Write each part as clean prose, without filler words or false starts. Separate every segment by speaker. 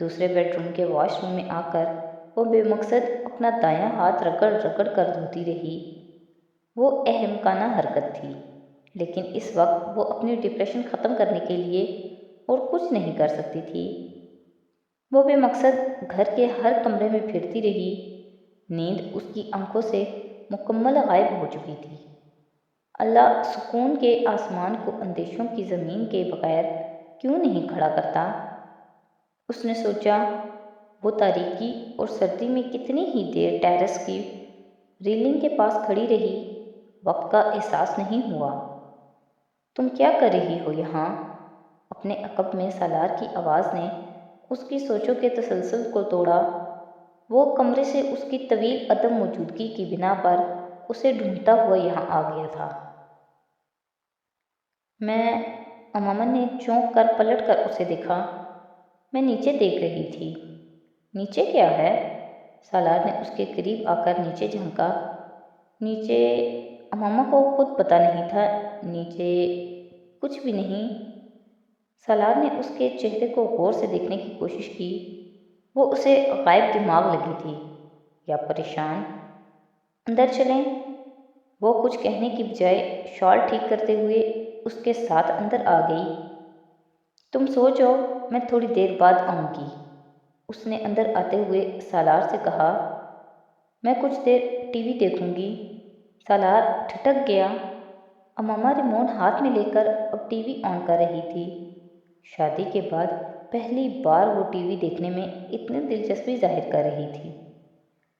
Speaker 1: دوسرے bed room کے wash room میں آ کر وہ بے مقصد اپنا دایاں ہاتھ رگڑ رگڑ کر دھوتی رہی۔ وہ احمقانہ حرکت تھی، لیکن اس وقت وہ اپنی ڈپریشن ختم کرنے کے لیے اور کچھ نہیں کر سکتی تھی۔ وہ بے مقصد گھر کے ہر کمرے میں پھرتی رہی۔ نیند اس کی آنکھوں سے مکمل غائب ہو چکی تھی۔ اللہ سکون کے آسمان کو اندیشوں کی زمین کے بغیر کیوں نہیں کھڑا کرتا؟ اس نے سوچا۔ وہ تاریکی اور سردی میں کتنی ہی دیر ٹیرس کی ریلنگ کے پاس کھڑی رہی، وقت کا احساس نہیں ہوا۔ تم کیا کر رہی ہو یہاں؟ اپنے عقب میں سالار کی آواز نے اس کی سوچوں کے تسلسل کو توڑا۔ وہ کمرے سے اس کی طویل عدم موجودگی کی بنا پر اسے ڈھونڈتا ہوا یہاں آ گیا تھا۔ میں امامہ نے چونک کر پلٹ کر اسے دیکھا۔ میں نیچے دیکھ رہی تھی۔ نیچے کیا ہے؟ سالار نے اس کے قریب آ کر نیچے جھانکا۔ نیچے؟ امامہ کو خود پتہ نہیں تھا۔ نیچے کچھ بھی نہیں۔ سالار نے اس کے چہرے کو غور سے دیکھنے کی کوشش کی۔ وہ اسے غائب دماغ لگی تھی یا پریشان۔ اندر چلیں؟ وہ کچھ کہنے کی بجائے شال ٹھیک کرتے ہوئے اس کے ساتھ اندر آ گئی۔ تم سو جاؤ، میں تھوڑی دیر بعد آؤں گی، اس نے اندر آتے ہوئے سالار سے کہا۔ میں کچھ دیر ٹی وی دیکھوں گی۔ سالار ٹھٹک گیا۔ امامہ ریموٹ ہاتھ میں لے کر اب ٹی وی آن کر رہی تھی۔ شادی کے بعد پہلی بار وہ ٹی وی دیکھنے میں اتنی دلچسپی ظاہر کر رہی تھی۔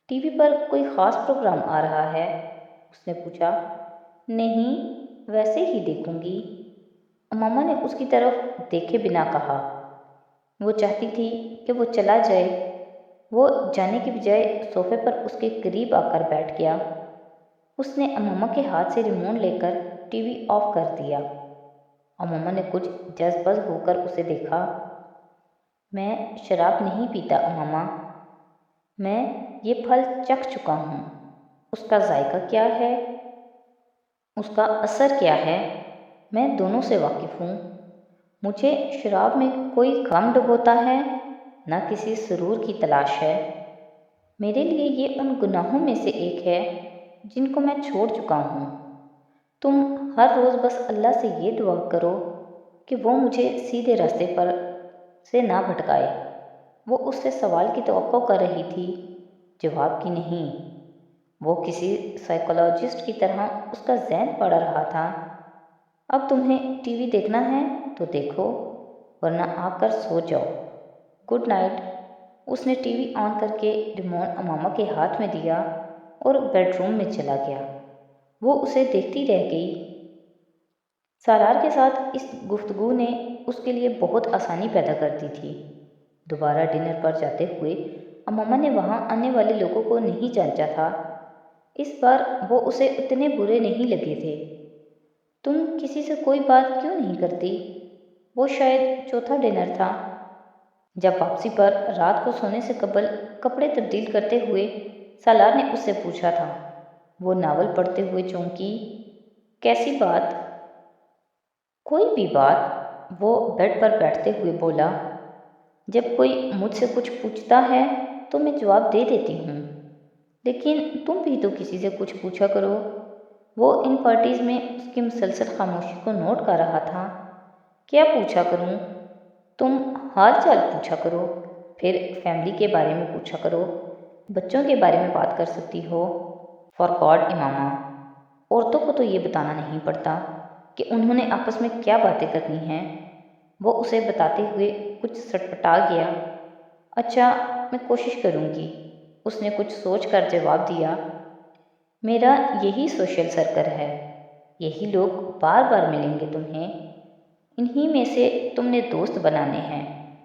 Speaker 1: ٹی وی پر کوئی خاص پروگرام آ رہا ہے؟ اس نے پوچھا۔ نہیں، ویسے ہی دیکھوں گی، امامہ نے اس کی طرف دیکھے بنا کہا۔ وہ چاہتی تھی کہ وہ چلا جائے۔ وہ جانے کی بجائے صوفے پر اس کے قریب آ کر بیٹھ گیا۔ اس نے امامہ کے ہاتھ سے ریموٹ لے کر ٹی وی آف کر دیا۔ امامہ نے کچھ جذ بذ ہو کر اسے دیکھا۔ میں شراب نہیں پیتا امامہ، میں یہ پھل چکھ چکا ہوں۔ اس کا ذائقہ کیا ہے؟ اس کا اثر کیا ہے؟ میں دونوں سے واقف ہوں۔ مجھے شراب میں کوئی غم ڈبوتا ہے، نہ کسی سرور کی تلاش ہے۔ میرے لیے یہ ان گناہوں میں سے ایک ہے جن کو میں چھوڑ چکا ہوں۔ تم ہر روز بس اللہ سے یہ دعا کرو کہ وہ مجھے سیدھے راستے پر سے نہ بھٹکائے۔ وہ اس سے سوال کی توقع کر رہی تھی، جواب کی نہیں۔ وہ کسی سائیکولوجسٹ کی طرح اس کا ذہن پڑھ رہا تھا۔ اب تمہیں ٹی وی دیکھنا ہے تو دیکھو، ورنہ آ کر سو جاؤ۔ Good night. اس نے ٹی وی آن کر کے ریموٹ امامہ کے ہاتھ میں دیا اور بیڈ روم میں چلا گیا۔ وہ اسے دیکھتی رہ گئی۔ سالار کے ساتھ اس گفتگو نے اس کے لیے بہت آسانی پیدا کر دی تھی۔ دوبارہ ڈنر پر جاتے ہوئے امامہ نے وہاں آنے والے لوگوں کو نہیں جانچا تھا۔ اس بار وہ اسے اتنے برے نہیں لگے تھے۔ تم کسی سے کوئی بات کیوں نہیں کرتی؟ وہ شاید چوتھا ڈنر تھا۔ جب واپسی پر رات کو سونے سے قبل کپڑے تبدیل کرتے ہوئے سالار نے اس سے پوچھا تھا۔ وہ ناول پڑھتے ہوئے چونکی۔ کیسی بات؟ کوئی بھی بات، وہ بیڈ پر بیٹھتے ہوئے بولا۔ جب کوئی مجھ سے کچھ پوچھتا ہے تو میں جواب دے دیتی ہوں، لیکن تم بھی تو کسی سے کچھ پوچھا کرو۔ وہ ان پارٹیز میں اس کی مسلسل خاموشی کو نوٹ کر رہا تھا۔ کیا پوچھا کروں؟ تم حال چال پوچھا کرو، پھر فیملی کے بارے میں پوچھا کرو، بچوں کے بارے میں بات کر سکتی ہو۔ فار گاڈ امامہ، عورتوں کو تو یہ بتانا نہیں پڑتا کہ انہوں نے آپس میں کیا باتیں کرنی ہیں۔ وہ اسے بتاتے ہوئے کچھ سٹپٹا گیا۔ اچھا، میں کوشش کروں گی، اس نے کچھ سوچ کر جواب دیا۔ میرا یہی سوشل سرکل ہے، یہی لوگ بار بار ملیں گے تمہیں، انہی میں سے تم نے دوست بنانے ہیں۔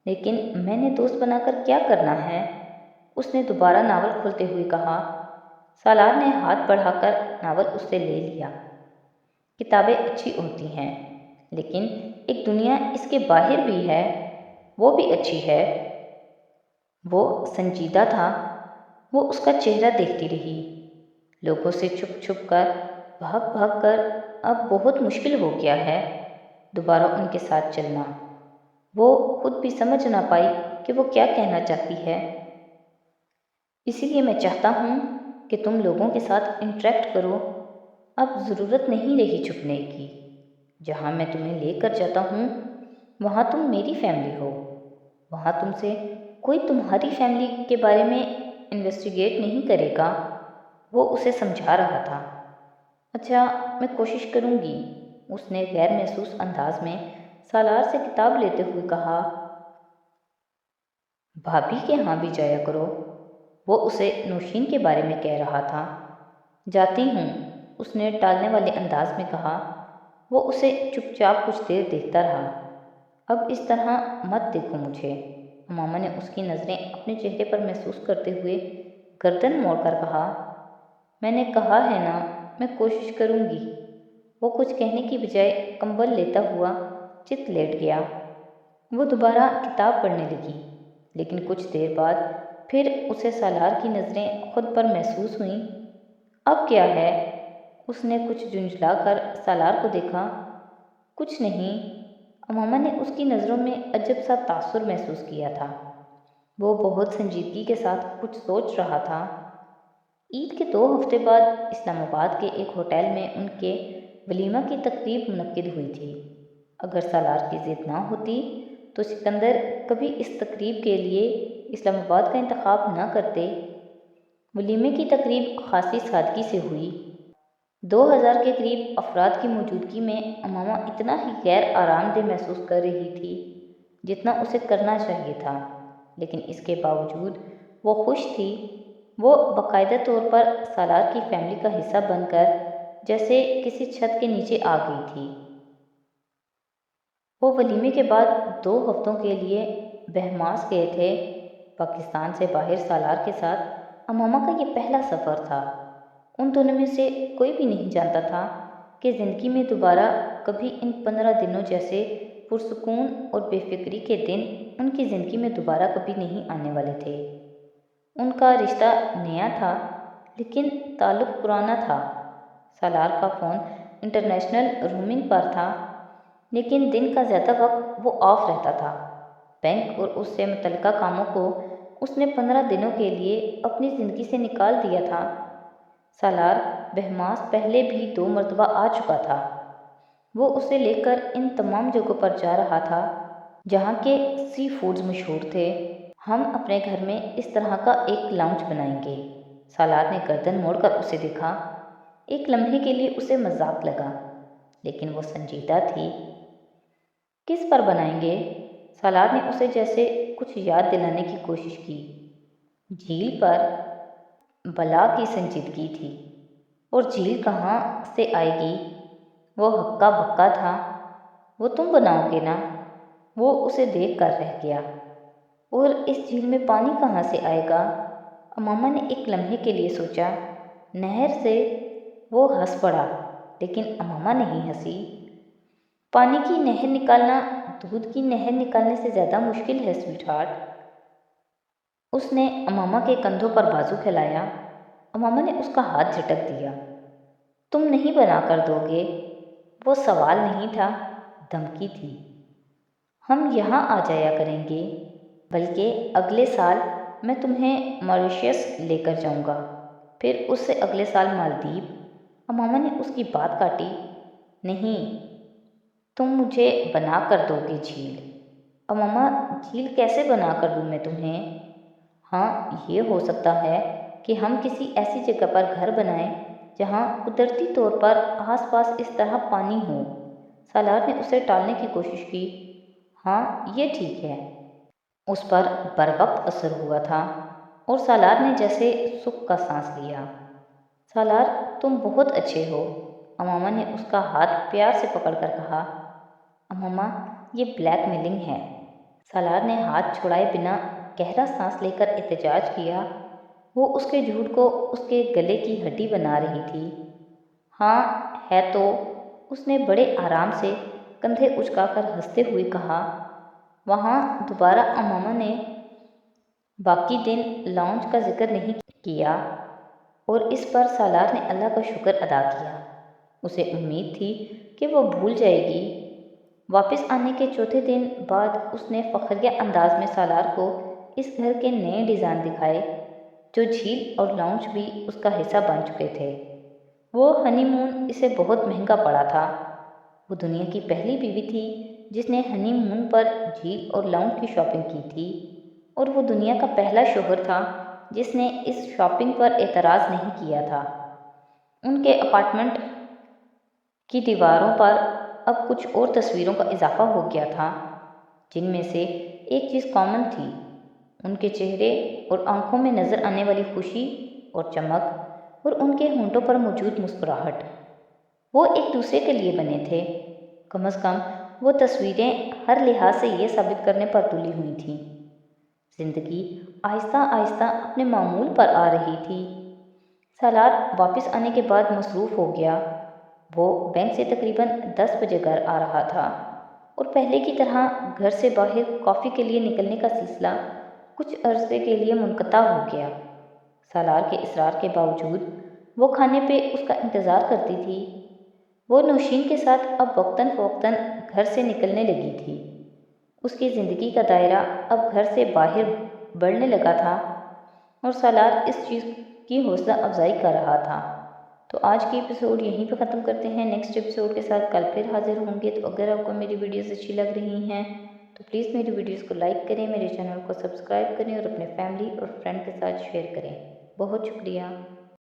Speaker 1: لیکن میں نے دوست بنا کر کیا کرنا ہے؟ اس نے دوبارہ ناول کھولتے ہوئے کہا۔ سالار نے ہاتھ بڑھا کر ناول اس سے لے لیا۔ کتابیں اچھی ہوتی ہیں، لیکن ایک دنیا اس کے باہر بھی ہے، وہ بھی اچھی ہے۔ وہ سنجیدہ تھا۔ وہ اس کا چہرہ دیکھتی رہی۔ لوگوں سے چھپ چھپ کر، بھاگ بھاگ کر اب بہت مشکل ہو گیا ہے دوبارہ ان کے ساتھ چلنا۔ وہ خود بھی سمجھ نہ پائی کہ وہ کیا کہنا چاہتی ہے۔ اسی لیے میں چاہتا ہوں کہ تم لوگوں کے ساتھ انٹریکٹ کرو۔ اب ضرورت نہیں رہی چھپنے کی۔ جہاں میں تمہیں لے کر جاتا ہوں وہاں تم میری فیملی ہو۔ وہاں تم سے کوئی تمہاری فیملی کے بارے میں انویسٹیگیٹ نہیں کرے گا۔ وہ اسے سمجھا رہا تھا۔ اچھا، میں کوشش کروں گی، اس نے غیر محسوس انداز میں سالار سے کتاب لیتے ہوئے کہا۔ بھابھی کے ہاں بھی جایا کرو، وہ اسے نوشین کے بارے میں کہہ رہا تھا۔ جاتی ہوں، اس نے ٹالنے والے انداز میں کہا۔ وہ اسے چپ چاپ کچھ دیر دیکھتا رہا۔ اب اس طرح مت دیکھو مجھے، امامہ نے اس کی نظریں اپنے چہرے پر محسوس کرتے ہوئے گردن موڑ کر کہا۔ میں نے کہا ہے نا، میں کوشش کروں گی۔ وہ کچھ کہنے کی بجائے کمبل لیتا ہوا چت لیٹ گیا۔ وہ دوبارہ کتاب پڑھنے لگی، لیکن کچھ دیر بعد پھر اسے سالار کی نظریں خود پر محسوس ہوئیں۔ اب کیا ہے؟ اس نے کچھ جھنجھلا کر سالار کو دیکھا۔ کچھ نہیں، امامہ نے اس کی نظروں میں عجب سا تاثر محسوس کیا تھا۔ وہ بہت سنجیدگی کے ساتھ کچھ سوچ رہا تھا۔ عید کے 2 ہفتے بعد اسلام آباد کے ایک ہوٹل میں ان کے ولیمہ کی تقریب منعقد ہوئی تھی۔ اگر سالار کی ضد نہ ہوتی تو سکندر کبھی اس تقریب کے لیے اسلام آباد کا انتخاب نہ کرتے۔ ولیمے کی تقریب خاصی سادگی سے ہوئی۔ 2000 کے قریب افراد کی موجودگی میں امامہ اتنا ہی غیر آرام دہ محسوس کر رہی تھی جتنا اسے کرنا چاہیے تھا، لیکن اس کے باوجود وہ خوش تھی۔ وہ باقاعدہ طور پر سالار کی فیملی کا حصہ بن کر جیسے کسی چھت کے نیچے آ گئی تھی۔ وہ ولیمے کے بعد 2 ہفتوں کے لیے بہماس گئے تھے۔ پاکستان سے باہر سالار کے ساتھ امامہ کا یہ پہلا سفر تھا۔ ان دونوں میں سے کوئی بھی نہیں جانتا تھا کہ زندگی میں دوبارہ کبھی ان 15 دنوں جیسے پرسکون اور بے فکری کے دن ان کی زندگی میں دوبارہ کبھی نہیں آنے والے تھے۔ ان کا رشتہ نیا تھا لیکن تعلق پرانا تھا۔ سالار کا فون انٹرنیشنل رومنگ پر تھا، لیکن دن کا زیادہ وقت وہ آف رہتا تھا۔ بینک اور اس سے متعلقہ کاموں کو اس نے 15 دنوں کے لیے اپنی زندگی سے نکال دیا تھا۔ سالار بہماس پہلے بھی 2 مرتبہ آ چکا تھا۔ وہ اسے لے کر ان تمام جگہوں پر جا رہا تھا جہاں کے سی فوڈز مشہور تھے۔ ہم اپنے گھر میں اس طرح کا ایک لاؤنج بنائیں گے۔ سالار نے گردن موڑ کر اسے دیکھا۔ ایک لمحے کے لیے اسے مذاق لگا، لیکن وہ سنجیدہ تھی۔ کس پر بنائیں گے؟ سالار نے اسے جیسے کچھ یاد دلانے کی کوشش کی۔ جھیل پر۔ بلا کی سنجیدگی تھی۔ اور جھیل کہاں سے آئے گی؟ وہ ہکا بکا تھا۔ وہ تم بناؤ گے نا؟ وہ اسے دیکھ کر رہ گیا۔ اور اس جھیل میں پانی کہاں سے آئے گا؟ امامہ نے ایک لمحے کے لیے سوچا۔ نہر سے؟ وہ ہنس پڑا، لیکن امامہ نہیں ہنسی۔ پانی کی نہر نکالنا دودھ کی نہر نکالنے سے زیادہ مشکل ہے سویٹ ہارٹ۔ اس نے امامہ کے کندھوں پر بازو پھیلایا۔ امامہ نے اس کا ہاتھ جھٹک دیا۔ تم نہیں بنا کر دو گے؟ وہ سوال نہیں تھا، دھمکی تھی۔ ہم یہاں آ جایا کریں گے، بلکہ اگلے سال میں تمہیں ماریشس لے کر جاؤں گا، پھر اس سے اگلے سال مالدیپ۔ امامہ نے اس کی بات کاٹی۔ نہیں، تم مجھے بنا کر دو گے جھیل۔ امامہ، جھیل کیسے بنا کر دوں میں تمہیں؟ ہاں، یہ ہو سکتا ہے کہ ہم کسی ایسی جگہ پر گھر بنائیں جہاں قدرتی طور پر آس پاس اس طرح پانی ہو۔ سالار نے اسے ٹالنے کی کوشش کی۔ ہاں، یہ ٹھیک ہے۔ اس پر بروقت اثر ہوا تھا اور سالار نے جیسے سکھ کا سانس لیا۔ سالار، تم بہت اچھے ہو، امامہ نے اس کا ہاتھ پیار سے پکڑ کر کہا۔ امامہ، یہ بلیک میلنگ ہے۔ سالار نے ہاتھ چھڑائے بنا گہرا سانس لے کر احتجاج کیا۔ وہ اس کے جھوٹ کو اس کے گلے کی ہڈی بنا رہی تھی۔ ہاں ہے تو، اس نے بڑے آرام سے کندھے اچکا کر ہنستے ہوئے کہا۔ وہاں دوبارہ امامہ نے باقی دن لاؤنج کا ذکر نہیں کیا اور اس پر سالار نے اللہ کا شکر ادا کیا۔ اسے امید تھی کہ وہ بھول جائے گی۔ واپس آنے کے چوتھے دن بعد اس نے فخریہ انداز میں سالار کو اس گھر کے نئے ڈیزائن دکھائے جو جھیل اور لاؤنج بھی اس کا حصہ بن چکے تھے۔ وہ ہنی مون اسے بہت مہنگا پڑا تھا۔ وہ دنیا کی پہلی بیوی تھی جس نے ہنی مون پر جھیل اور لاؤنج کی شاپنگ کی تھی، اور وہ دنیا کا پہلا شوہر تھا جس نے اس شاپنگ پر اعتراض نہیں کیا تھا۔ ان کے اپارٹمنٹ کی دیواروں پر اب کچھ اور تصویروں کا اضافہ ہو گیا تھا، جن میں سے ایک چیز کامن تھی: ان کے چہرے اور آنکھوں میں نظر آنے والی خوشی اور چمک، اور ان کے ہونٹوں پر موجود مسکراہٹ۔ وہ ایک دوسرے کے لیے بنے تھے، کم از کم وہ تصویریں ہر لحاظ سے یہ ثابت کرنے پر تلی ہوئی تھیں۔ زندگی آہستہ آہستہ اپنے معمول پر آ رہی تھی۔ سالار واپس آنے کے بعد مصروف ہو گیا۔ وہ بینک سے تقریباً 10 بجے گھر آ رہا تھا، اور پہلے کی طرح گھر سے باہر کافی کے لیے نکلنے کا سلسلہ کچھ عرصے کے لیے منقطع ہو گیا۔ سالار کے اصرار کے باوجود وہ کھانے پہ اس کا انتظار کرتی تھی۔ وہ نوشین کے ساتھ اب وقتاً فوقتاً گھر سے نکلنے لگی تھی۔ اس کی زندگی کا دائرہ اب گھر سے باہر بڑھنے لگا تھا، اور سالار اس چیز کی حوصلہ افزائی کر رہا تھا۔ تو آج کی ایپیسوڈ یہیں پہ ختم کرتے ہیں۔ نیکسٹ ایپیسوڈ کے ساتھ کل پھر حاضر ہوں گے۔ تو اگر آپ کو میری ویڈیوز اچھی لگ رہی ہیں تو پلیز میری ویڈیوز کو لائک کریں، میرے چینل کو سبسکرائب کریں، اور اپنے فیملی اور فرینڈ کے ساتھ شیئر کریں۔ بہت شکریہ۔